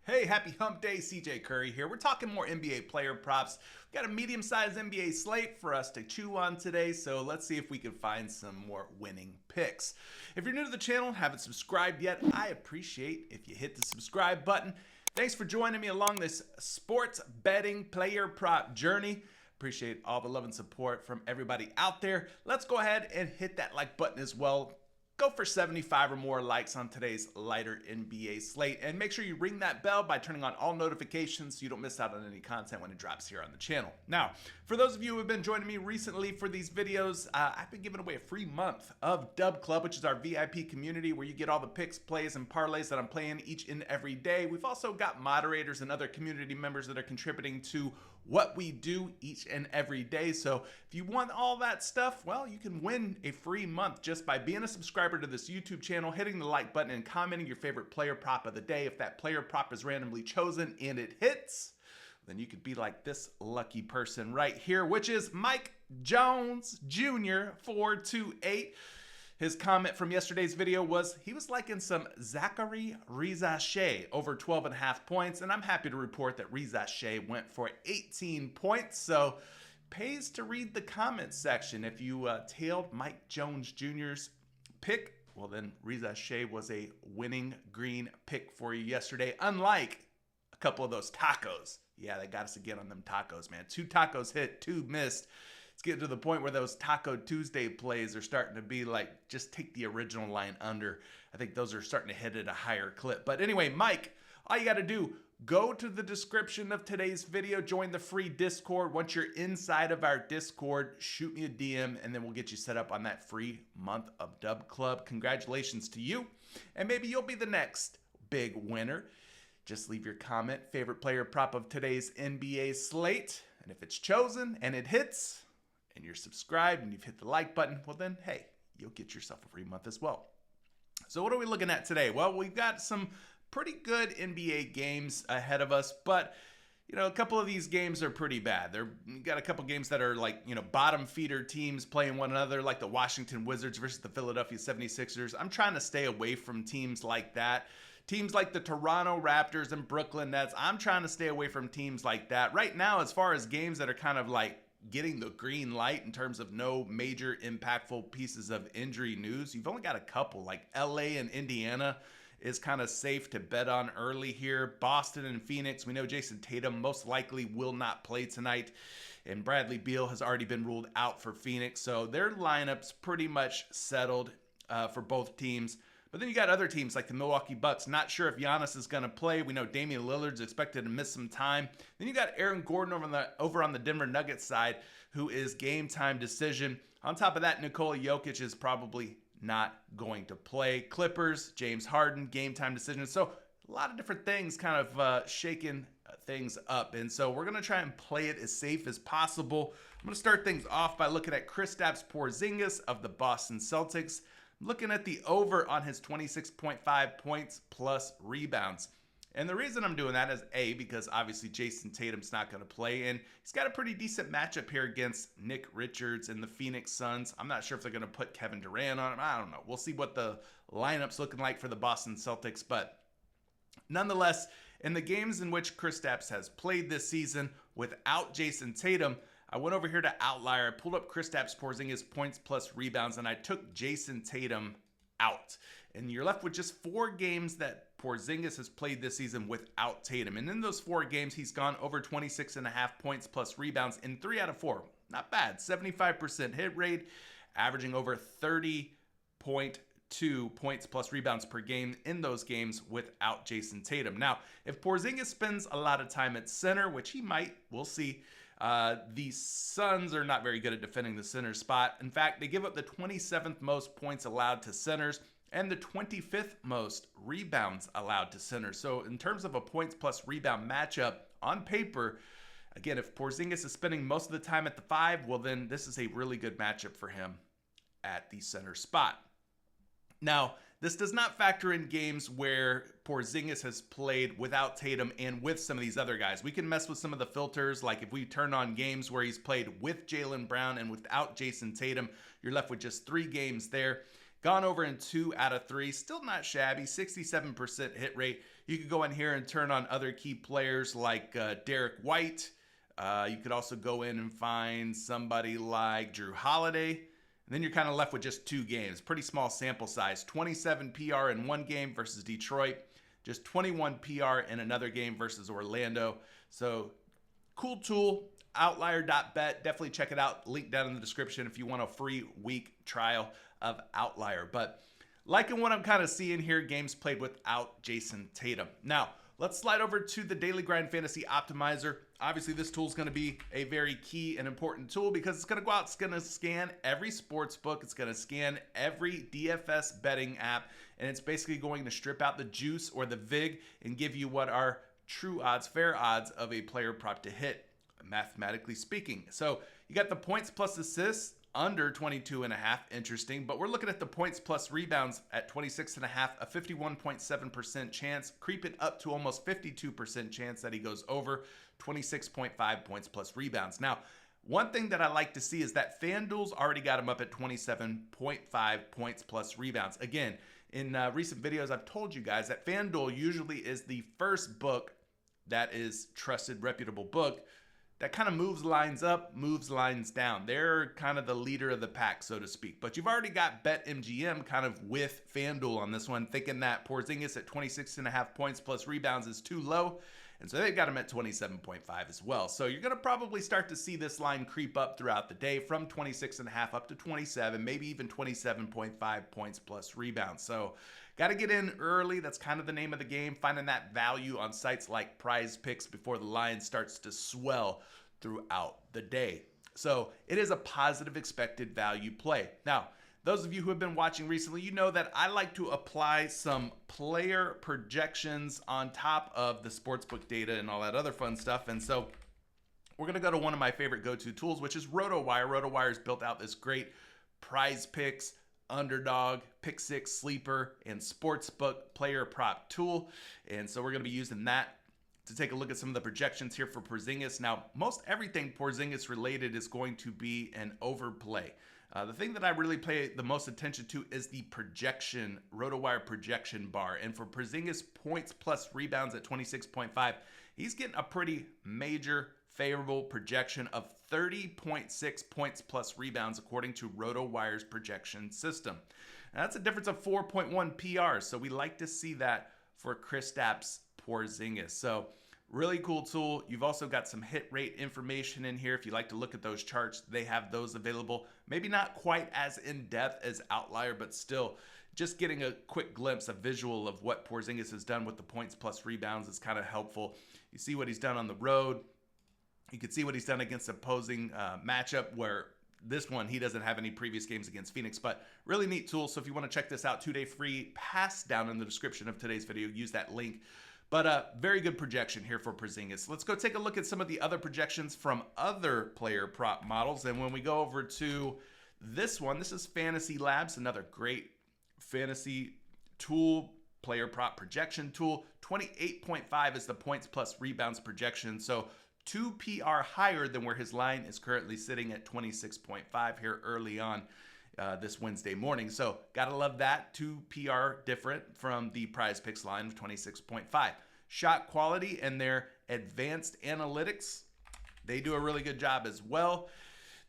Hey, happy hump day, CJ Curry here. We're talking more NBA player props. We've got a medium-sized NBA slate for us to chew on today, so let's see if we can find some more winning picks. If you're new to the channel, haven't subscribed yet, I appreciate if you hit the subscribe button. Thanks for joining me along this sports betting player prop journey. Appreciate all the love and support from everybody out there. Let's go ahead and hit that like button as well. Go for 75 or more likes on today's lighter NBA slate, and make sure you ring that bell by turning on all notifications so you don't miss out on any content when it drops here on the channel. Now, for those of you who have been joining me recently for these videos, I've been giving away a free month of Dub Club, which is our VIP community where you get all the picks, plays, and parlays that I'm playing each and every day. We've also got moderators and other community members that are contributing to what we do each and every day. So if you want all that stuff, well, you can win a free month just by being a subscriber to this YouTube channel, hitting the like button, and commenting your favorite player prop of the day. If that player prop is randomly chosen and it hits, then you could be like this lucky person right here, which is Mike Jones Jr. 428. His comment from yesterday's video was he was liking some Zachary Rizache over 12.5 points, and I'm happy to report that Rizache went for 18 points. So pays to read the comment section. If you tailed Mike Jones Jr.'s pick, well then Rizache was a winning green pick for you yesterday, unlike a couple of those tacos. Yeah, they got us again on them tacos, man. 2 tacos hit, 2 missed. It's getting to the point where those Taco Tuesday plays are starting to be like, just take the original line under. I think those are starting to hit at a higher clip. But anyway, Mike, all you got to do, go to the description of today's video, join the free Discord. Once you're inside of our Discord, shoot me a DM, and then we'll get you set up on that free month of Dub Club. Congratulations to you, and maybe you'll be the next big winner. Just leave your comment, favorite player prop of today's NBA slate, and if it's chosen and it hits, and you're subscribed and you've hit the like button, well then, hey, you'll get yourself a free month as well. So what are we looking at today? Well, we've got some pretty good NBA games ahead of us, but you know, a couple of these games are pretty bad. We've got a couple games that are like, you know, bottom feeder teams playing one another, like the Washington Wizards versus the Philadelphia 76ers. I'm trying to stay away from teams like that. Teams like the Toronto Raptors and Brooklyn Nets, I'm trying to stay away from teams like that. Right now, as far as games that are kind of like getting the green light in terms of no major impactful pieces of injury news, you've only got a couple, like LA and Indiana is kind of safe to bet on early here. Boston and Phoenix, we know Jason Tatum most likely will not play tonight, and Bradley Beal has already been ruled out for Phoenix, so their lineup's pretty much settled for both teams. But then you got other teams like the Milwaukee Bucks. Not sure if Giannis is going to play. We know Damian Lillard's expected to miss some time. Then you got Aaron Gordon over on the Denver Nuggets side, who is game time decision. On top of that, Nikola Jokic is probably not going to play. Clippers, James Harden, game time decision. So a lot of different things kind of shaking things up. And so we're going to try and play it as safe as possible. I'm going to start things off by looking at Kristaps Porzingis of the Boston Celtics. Looking at the over on his 26.5 points plus rebounds. And the reason I'm doing that is A, because obviously Jason Tatum's not going to play, and he's got a pretty decent matchup here against Nick Richards and the Phoenix Suns. I'm not sure if they're going to put Kevin Durant on him. I don't know. We'll see what the lineup's looking like for the Boston Celtics, but nonetheless, in the games in which Kristaps has played this season without Jason Tatum, I went over here to Outlier. I pulled up Kristaps Porzingis points plus rebounds, and I took Jason Tatum out. And you're left with just 4 games that Porzingis has played this season without Tatum. And in those 4 games, he's gone over 26.5 points plus rebounds in 3 out of 4. Not bad. 75% hit rate, averaging over 30.2 points plus rebounds per game in those games without Jason Tatum. Now, if Porzingis spends a lot of time at center, which he might, we'll see, the Suns are not very good at defending the center spot. In fact, they give up the 27th most points allowed to centers and the 25th most rebounds allowed to centers. So in terms of a points plus rebound matchup on paper, again, if Porzingis is spending most of the time at the 5, well then this is a really good matchup for him at the center spot. Now, this does not factor in games where Porzingis has played without Tatum and with some of these other guys. We can mess with some of the filters, like if we turn on games where he's played with Jaylen Brown and without Jason Tatum, you're left with just 3 games there. Gone over in 2 out of 3. Still not shabby. 67% hit rate. You could go in here and turn on other key players like Derek White. You could also go in and find somebody like Drew Holiday. And then you're kind of left with just 2 games. Pretty small sample size. 27 PR in one game versus Detroit. Just 21 PR in another game versus Orlando. So cool tool. Outlier.bet. Definitely check it out. Link down in the description if you want a free week trial of Outlier. But liking what I'm kind of seeing here, games played without Jason Tatum. Now, let's slide over to the Daily Grind Fantasy Optimizer. Obviously, this tool is going to be a very key and important tool because it's going to go out, it's going to scan every sports book, it's going to scan every DFS betting app, and it's basically going to strip out the juice or the VIG and give you what are true odds, fair odds of a player prop to hit, mathematically speaking. So you got the points plus assists under 22.5, interesting, but we're looking at the points plus rebounds at 26.5, a 51.7% chance, creeping up to almost 52% chance that he goes over 26.5 points plus rebounds. Now, one thing that I like to see is that FanDuel's already got him up at 27.5 points plus rebounds. Again, in recent videos, I've told you guys that FanDuel usually is the first book that is trusted, reputable book that kind of moves lines up, moves lines down. They're kind of the leader of the pack, so to speak. But you've already got BetMGM kind of with FanDuel on this one, thinking that Porzingis at 26.5 points plus rebounds is too low. And so they've got him at 27.5 as well. So you're going to probably start to see this line creep up throughout the day from 26.5 up to 27, maybe even 27.5 points plus rebounds. So got to get in early. That's kind of the name of the game, finding that value on sites like PrizePicks before the line starts to swell throughout the day. So it is a positive expected value play. Now, those of you who have been watching recently, you know that I like to apply some player projections on top of the sportsbook data and all that other fun stuff. And so we're going to go to one of my favorite go-to tools, which is RotoWire. RotoWire's built out this great PrizePicks, Underdog, Pick 6, Sleeper, and Sportsbook player prop tool. And so we're going to be using that to take a look at some of the projections here for Porzingis. Now, most everything Porzingis related is going to be an overplay. The thing that I really pay the most attention to is the projection, RotoWire projection bar. And for Porzingis points plus rebounds at 26.5, he's getting a pretty major favorable projection of 30.6 points plus rebounds according to RotoWire's projection system. Now, that's a difference of 4.1 PR. So we like to see that for Kristaps Porzingis. So really cool tool. You've also got some hit rate information in here. If you like to look at those charts, they have those available. Maybe not quite as in-depth as Outlier, but still just getting a quick glimpse, a visual of what Porzingis has done with the points plus rebounds is kind of helpful. You see what he's done on the road. You can see what he's done against opposing matchup where this one, he doesn't have any previous games against Phoenix, but really neat tool. So if you want to check this out, 2-day free pass down in the description of today's video, use that link. But very good projection here for Porzingis. Let's go take a look at some of the other projections from other player prop models. And when we go over to this one, this is Fantasy Labs, another great fantasy tool, player prop projection tool. 28.5 is the points plus rebounds projection. So 2 PR higher than where his line is currently sitting at 26.5 here early on this Wednesday morning. So gotta love that. 2 PR different from the PrizePicks line of 26.5. Shot quality and their advanced analytics, they do a really good job as well.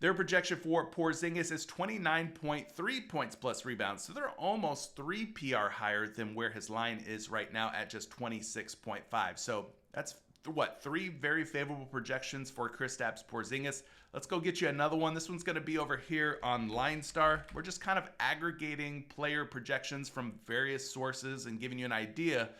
Their projection for Porzingis is 29.3 points plus rebounds. So they're almost 3 PR higher than where his line is right now at just 26.5. So that's what, 3 very favorable projections for Kristaps Porzingis. Let's go get you another one. This one's going to be over here on LineStar. We're just kind of aggregating player projections from various sources and giving you an idea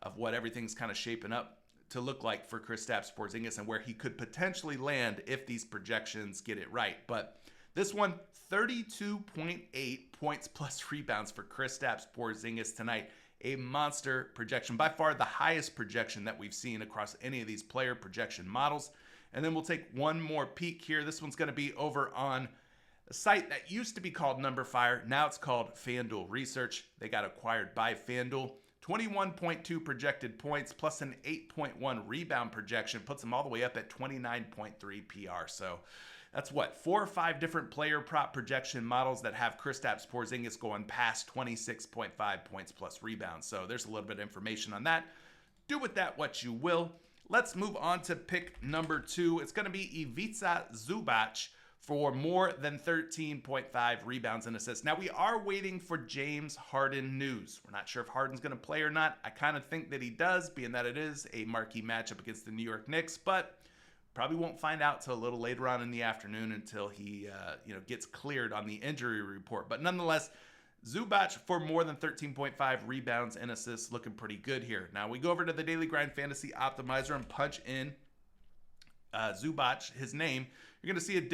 of what everything's kind of shaping up to look like for Kristaps Porzingis and where he could potentially land if these projections get it right. But this one, 32.8 points plus rebounds for Kristaps Porzingis tonight. A monster projection, by far the highest projection that we've seen across any of these player projection models. And then we'll take one more peek here. This one's going to be over on a site that used to be called NumberFire. Now it's called FanDuel Research. They got acquired by FanDuel. 21.2 projected points plus an 8.1 rebound projection puts them all the way up at 29.3 PR. So That's what, 4 or 5 different player prop projection models that have Kristaps Porzingis going past 26.5 points plus rebounds. So there's a little bit of information on that. Do with that what you will. Let's move on to pick number 2. It's going to be Ivica Zubac for more than 13.5 rebounds and assists. Now, we are waiting for James Harden news. We're not sure if Harden's going to play or not. I kind of think that he does, being that it is a marquee matchup against the New York Knicks, but probably won't find out till a little later on in the afternoon until he gets cleared on the injury report. But nonetheless, Zubac for more than 13.5 rebounds and assists, looking pretty good here. Now, we go over to the Daily Grind Fantasy Optimizer and punch in Zubac, his name. You're going to see a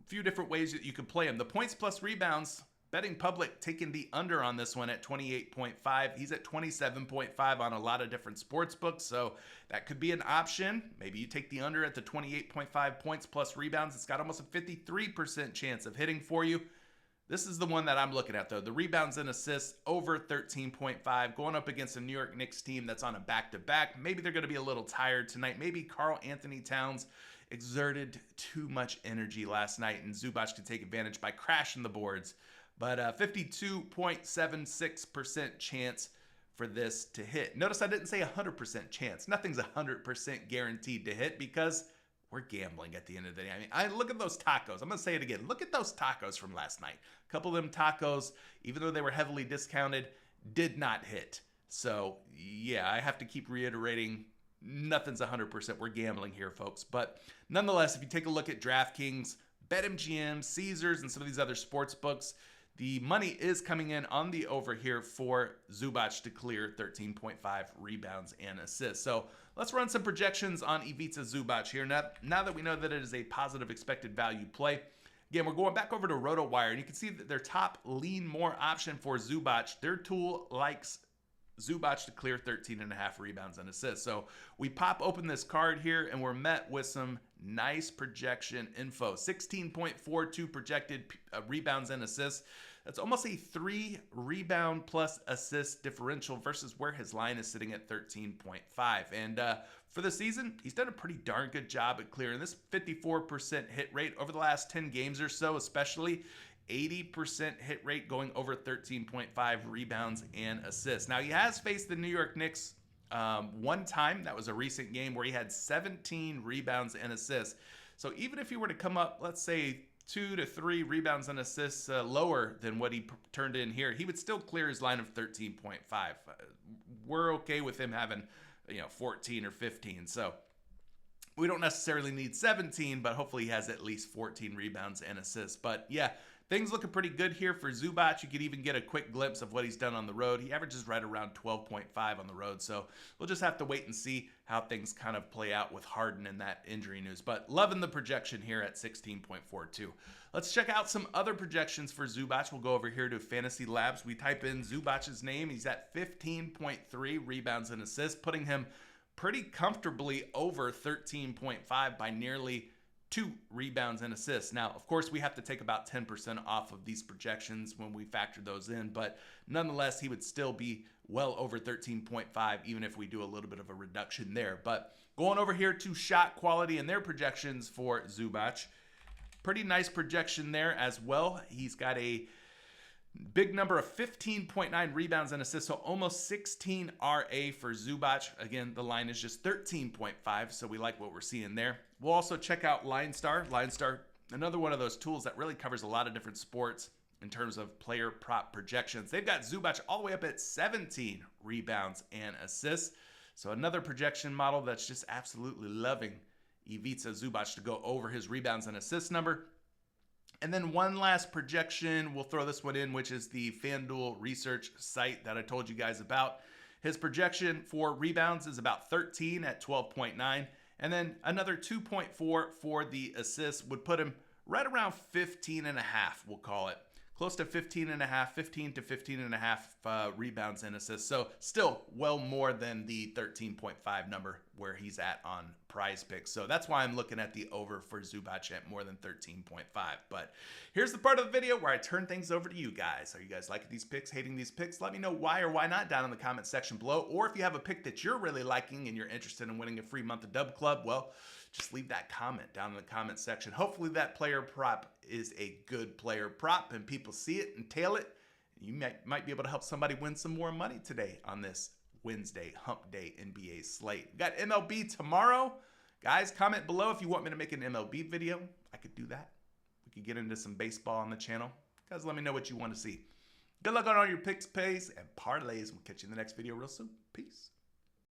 few different ways that you can play him. The points plus rebounds, betting public taking the under on this one at 28.5. He's at 27.5 on a lot of different sports books, so that could be an option. Maybe you take the under at the 28.5 points plus rebounds. It's got almost a 53% chance of hitting for you. This is the one that I'm looking at, though. The rebounds and assists over 13.5, going up against a New York Knicks team that's on a back-to-back. Maybe they're going to be a little tired tonight. Maybe Karl Anthony Towns exerted too much energy last night, and Zubac could take advantage by crashing the boards. But 52.76% chance for this to hit. Notice I didn't say 100% chance. Nothing's 100% guaranteed to hit because we're gambling at the end of the day. I mean, look at those tacos. I'm going to say it again. Look at those tacos from last night. A couple of them tacos, even though they were heavily discounted, did not hit. So, yeah, I have to keep reiterating, nothing's 100%. We're gambling here, folks. But nonetheless, if you take a look at DraftKings, BetMGM, Caesars, and some of these other sports books, the money is coming in on the over here for Zubac to clear 13.5 rebounds and assists. So let's run some projections on Ivica Zubac here. Now that we know that it is a positive expected value play, again, we're going back over to RotoWire, and you can see that their top lean more option for Zubac, their tool likes Zubac to clear 13.5 rebounds and assists. So we pop open this card here, and we're met with some nice projection info. 16.42 projected rebounds and assists. That's almost a 3 rebound plus assist differential versus where his line is sitting at 13.5. And for the season, he's done a pretty darn good job at clearing this 54% hit rate over the last 10 games or so, especially 80% hit rate going over 13.5 rebounds and assists. Now, he has faced the New York Knicks one time. That was a recent game where he had 17 rebounds and assists. So even if he were to come up, let's say, 2 to 3 rebounds and assists lower than what he turned in here, he would still clear his line of 13.5. We're okay with him having, 14 or 15. So we don't necessarily need 17, but hopefully he has at least 14 rebounds and assists. But yeah, things looking pretty good here for Zubac. You could even get a quick glimpse of what he's done on the road. He averages right around 12.5 on the road. So we'll just have to wait and see how things kind of play out with Harden and that injury news. But loving the projection here at 16.42. Let's check out some other projections for Zubac. We'll go over here to Fantasy Labs. We type in Zubac's name. He's at 15.3 rebounds and assists, putting him pretty comfortably over 13.5 by nearly 2 rebounds and assists. Now, of course, we have to take about 10% off of these projections when we factor those in, but nonetheless, he would still be well over 13.5, even if we do a little bit of a reduction there. But going over here to shot quality and their projections for Zubac, pretty nice projection there as well. He's got a big number of 15.9 rebounds and assists, so almost 16 RA for Zubac. Again, the line is just 13.5, so we like what we're seeing there. We'll also check out LineStar. LineStar, another one of those tools that really covers a lot of different sports in terms of player prop projections. They've got Zubac all the way up at 17 rebounds and assists. So another projection model that's just absolutely loving Ivica Zubac to go over his rebounds and assists number. And then one last projection, we'll throw this one in, which is the FanDuel research site that I told you guys about. His projection for rebounds is about 13 at 12.9. And then another 2.4 for the assists would put him right around 15.5, we'll call it. close to 15 and a half, 15 to 15 and a half rebounds and assists. So still well more than the 13.5 number where he's at on PrizePicks. So that's why I'm looking at the over for Zubac at more than 13.5. But here's the part of the video where I turn things over to you guys. Are you guys liking these picks, hating these picks? Let me know why or why not down in the comment section below. Or if you have a pick that you're really liking and you're interested in winning a free month of Dub Club, well, just leave that comment down in the comment section. Hopefully that player prop is a good player prop and people see it and tail it. You might be able to help somebody win some more money today on this Wednesday Hump Day NBA slate. We got MLB tomorrow. Guys, comment below if you want me to make an MLB video. I could do that. We could get into some baseball on the channel. Guys, let me know what you want to see. Good luck on all your picks, pays, and parlays. We'll catch you in the next video real soon. Peace.